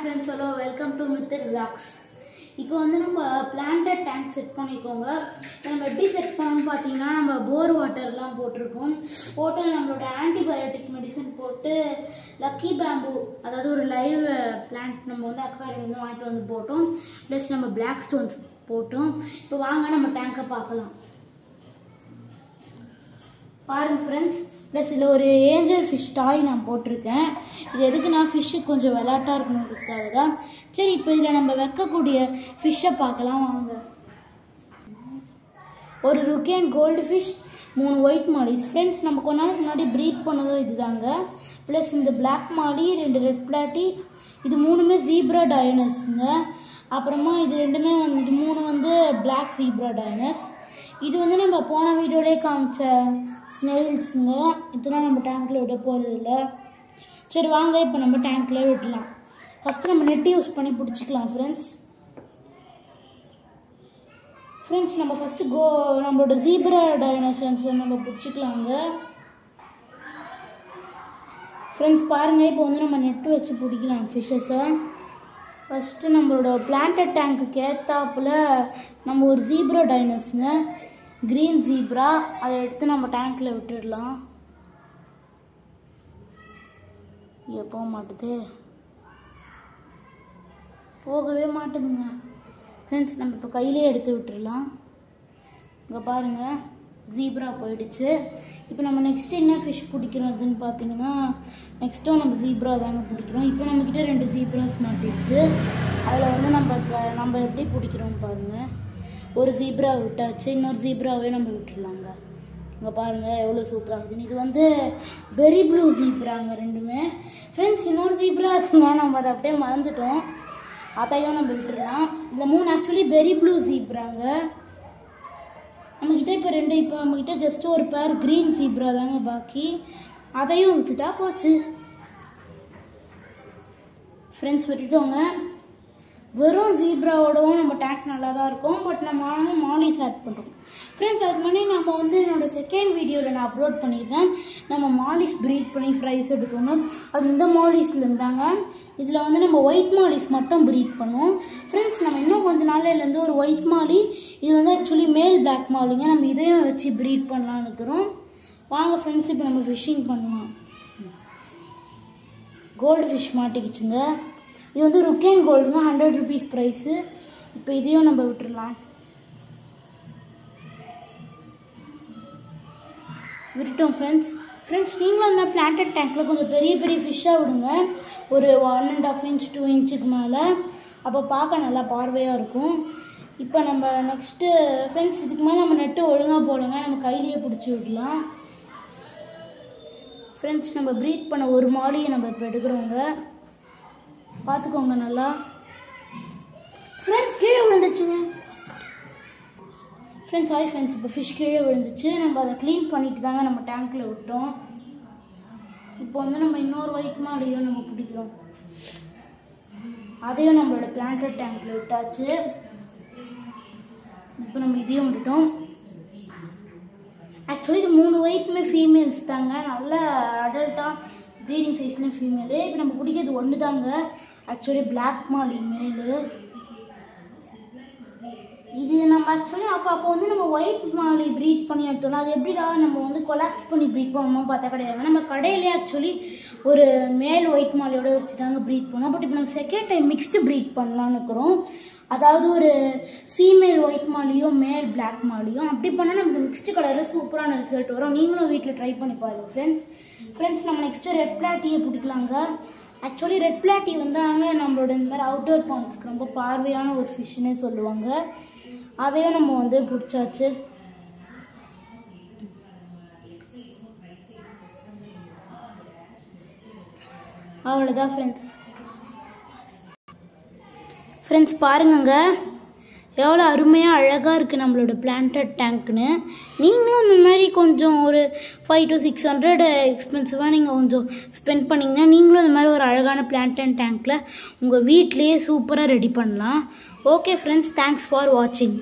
friends, hello, welcome to Mithil Vlogs. இப்போ வந்து நம்ம பிளான்டட் டேங்க் செட் பண்ணிக்கோங்க. நம்ம எப்படி செட் பண்ணணும்னு பார்த்தீங்கன்னா நம்ம போர் வாட்டர்லாம் போட்டிருக்கோம். போட்டு நம்மளோட ஆன்டிபயோட்டிக் மெடிசன் போட்டு லக்கி பேம்பு, அதாவது ஒரு லைவ் பிளான்ட் நம்ம வந்து அக்வாரியம் வந்து வாங்கிட்டு வந்து போட்டோம். ப்ளஸ் நம்ம பிளாக் ஸ்டோன்ஸ் போட்டோம். இப்போ வாங்க நம்ம டேங்கை பார்க்கலாம். பாருங்கள் ஃப்ரெண்ட்ஸ், ப்ளஸ் இதில் ஒரு ஏஞ்சல் ஃபிஷ் டாய் நான் போட்டிருக்கேன். இது எதுக்குன்னா ஃபிஷ்ஷுக்கு கொஞ்சம் விளாட்டாக இருக்கணுன்றதுக்காக தான். சரி, இப்போ இதில் நம்ம வைக்கக்கூடிய ஃபிஷ்ஷை பார்க்கலாம் வாங்க. ஒரு ருக்கேன் gold fish, 3 white mollies. Friends, நம்ம கொஞ்ச நாளுக்கு முன்னாடி ப்ரீட் பண்ணதும் இது தாங்க. ப்ளஸ் இந்த பிளாக் மாலி, 2 ரெட் பிளாட்டி, இது 3மே ஜீப்ரா டயனஸ்ங்க. அப்புறமா இது 2மே வந்து இது 3 வந்து பிளாக் ஜீப்ரா டயனஸ். இது வந்து நம்ம போன வீடியோலே காமிச்ச ஸ்னெயில்ஸுங்க. இதெல்லாம் நம்ம டேங்க்கில் விட போகிறது இல்லை. சரி வாங்க, இப்போ நம்ம டேங்க்கில் விடலாம். ஃபஸ்ட்டு நம்ம நெட் யூஸ் பண்ணி பிடிச்சிக்கலாம் ஃப்ரெண்ட்ஸ். நம்ம ஃபஸ்ட்டு நம்மளோட ஜீப்ரா டைனோசர்ஸை நம்ம பிடிச்சிக்கலாங்க. ஃப்ரெண்ட்ஸ் பாருங்கள், இப்போ வந்து நம்ம நெட்டு வச்சு பிடிக்கலாம் ஃபிஷ்ஷஸை. ஃபஸ்ட்டு நம்மளோட பிளான்டட் டேங்க்குக்கு ஏற்றாப்புல நம்ம ஒரு ஜீப்ரா டைனோஸுங்க, க்ரீன் ஜீப்ரா, அதை எடுத்து நம்ம டேங்க்கில் விட்டுடலாம். போக மாட்டுது, போகவே மாட்டுதுங்க ஃப்ரெண்ட்ஸ். நம்ம இப்போ கையிலே எடுத்து விட்டுடலாம். இங்கே பாருங்கள், ஜீப்ரா போயிடுச்சு. இப்போ நம்ம நெக்ஸ்ட்டு என்ன ஃபிஷ் பிடிக்கிறதுன்னு பார்த்தீங்கன்னா, நெக்ஸ்ட்டும் நம்ம ஜீப்ரா தாங்க பிடிக்கிறோம். இப்போ நம்மக்கிட்ட 2 ஜீப்ராஸ் மாட்டிருக்கு. அதில் வந்து நம்ம எப்படி பிடிக்கிறோம் பாருங்கள். ஒரு ஜீப்ரா விட்டாச்சு, இன்னொரு ஜீப்ராவே நம்ம விட்டுடலாங்க. இங்கே பாருங்கள் எவ்வளோ சூப்பராக இருக்குதுன்னு. இது வந்து பெரி ப்ளூ ஜீப்ராங்க 2மே. ஃப்ரெண்ட்ஸ், இன்னொரு ஜீப்ரா இருக்குங்க, நம்ம அதை அப்படியே மறந்துட்டோம். அதையும் நம்ம விட்டுடலாம். இந்த 3 ஆக்சுவலி பெரி ப்ளூ ஜீப்ராங்க. நம்மக்கிட்ட இப்போ நம்மக்கிட்ட ஜஸ்ட்டு ஒரு பேர் க்ரீன் ஜீப்ரா தாங்க பாக்கி. அதையும் விட்டுட்டா போச்சு ஃப்ரெண்ட்ஸ். விட்டுட்டோங்க. வெறும் ஜீப்ராவோடவும் நம்ம டேங்க் நல்லா தான் இருக்கும். பட் நம்ம மாலிஸ் ஆட் பண்ணுறோம் ஃப்ரெண்ட்ஸ். அதுக்கு முன்னாடி நம்ம வந்து என்னோடய செகண்ட் வீடியோவில் நான் அப்லோட் பண்ணியிருக்கேன். நம்ம மாலிஸ் ப்ரீட் பண்ணி ஃப்ரைஸ் எடுக்கணும். அது இந்த மாலிஸில் இருந்தாங்க. இதில் வந்து நம்ம ஒயிட் மாலிஸ் மட்டும் ப்ரீட் பண்ணுவோம் ஃப்ரெண்ட்ஸ். நம்ம இன்னும் கொஞ்சம் நாளையிலேருந்து ஒரு ஒயிட் மாலி, இது வந்து ஆக்சுவலி மேல் பிளாக் மாலிங்க, நம்ம இதையும் வச்சு ப்ரீட் பண்ணலான்னு இருக்கிறோம். வாங்க ஃப்ரெண்ட்ஸ், இப்போ நம்ம ஃபிஷ்ஷிங் பண்ணலாம். கோல்டு ஃபிஷ் மாட்டிக்கிச்சுங்க. இது வந்து ருக்கேன் கோல்டுங்க, 100 ருபீஸ் ப்ரைஸு. இப்போ இதையும் நம்ம விட்டுடலாம். விட்டுட்டோம் ஃப்ரெண்ட்ஸ். நீங்களும் அந்த பிளான்டட் டேங்க்கில் கொஞ்சம் பெரிய பெரிய ஃபிஷ்ஷாக விடுங்க. ஒரு 1.5 inch 2 inchக்கு மேலே. அப்போ பார்க்க நல்லா பார்வையாக இருக்கும். இப்போ நம்ம நெக்ஸ்ட்டு ஃப்ரெண்ட்ஸ், இதுக்கு மேலே நம்ம நெட்டு ஒழுங்காக போடுங்க, நம்ம கையிலேயே பிடிச்சி விடலாம் ஃப்ரெண்ட்ஸ். நம்ம ப்ரீட் பண்ண ஒரு மாலியை நம்ம இப்போ எடுக்கிறோங்க. பார்த்துக்கோங்க நல்லா ஃப்ரெண்ட்ஸ். கீழே விழுந்துச்சுங்க ஃப்ரெண்ட்ஸ். ஹாய் ஃப்ரெண்ட்ஸ், இப்போ ஃபிஷ் கீழே விழுந்துச்சு. நம்ம அதை க்ளீன் பண்ணிட்டு தாங்க நம்ம டேங்க்கில் விட்டோம். இப்போ வந்து நம்ம இன்னொரு ஒயிட் மாலியும் நம்ம பிடிக்கிறோம். அதையும் நம்மளோட பிளான்டட் டேங்க்கில் விட்டாச்சு. இப்போ நம்ம இதையும் விட்டுட்டோம். ஆக்சுவலி இது 3 ஒயிட்டுமே ஃபீமேல்ஸ் தாங்க, நல்ல அடல்ட்டாக ப்ரீடிங் சைஸ்லேயும் ஃபீமேலு. இப்போ நம்ம பிடிக்கிறது 1 தாங்க, ஆக்சுவலி பிளாக் மாலி மேலு. இது நம்ம ஆக்சுவலி அப்போ வந்து நம்ம ஒயிட் மாலி ப்ரீட் பண்ணி எடுத்தோம்னா அது எப்படிடா நம்ம வந்து கொலாப்ஸ் பண்ணி ப்ரீட் பண்ணணும்னு பார்த்தா கிடையாது. நம்ம கடையிலே ஆக்சுவலி ஒரு மேல் ஒயிட் மாலியோட வச்சு தாங்க ப்ரீட் பண்ணோம். பட் இப்போ நம்ம செகண்ட் டைம் மிக்ஸ்டு ப்ரீட் பண்ணலான்னு இருக்கிறோம். அதாவது ஒரு ஃபீமேல் ஒயிட் மாலியும் மேல் பிளாக் மாலியும் அப்படி பண்ணால் நமக்கு மிக்ஸ்டு கலரில் சூப்பரான ரிசல்ட் வரும். நீங்களும் வீட்டில் ட்ரை பண்ணி பாருங்கள் ஃப்ரெண்ட்ஸ். நம்ம நெக்ஸ்ட்டு ரெட் பிளாட்டியை பிடிக்கலாங்க. ஆக்சுவலி ரெட் பிளாட்டி வந்து நம்மளோட இந்த மாதிரி அவுட்டோர் பாண்ட்ஸ்க்கு ரொம்ப பார்வையான ஒரு ஃபிஷ்ஷுன்னே சொல்லுவாங்க. அதையும் நம்ம வந்து பிடிச்சாச்சு. அவ்வளோதான் ஃப்ரெண்ட்ஸ். பாருங்கங்க எவ்வளோ அருமையாக அழகாக இருக்குது நம்மளோட பிளான்டட் டேங்க்னு. நீங்களும் இந்த மாதிரி கொஞ்சம் ஒரு 500 to 600 எக்ஸ்பென்சிவாக நீங்கள் கொஞ்சம் ஸ்பெண்ட் பண்ணிங்கன்னா நீங்களும் இந்த மாதிரி ஒரு அழகான பிளான்டட் டேங்க்கில் உங்கள் வீட்லேயே சூப்பராக ரெடி பண்ணலாம். ஓகே ஃப்ரெண்ட்ஸ், தேங்க்ஸ் ஃபார் வாட்சிங்.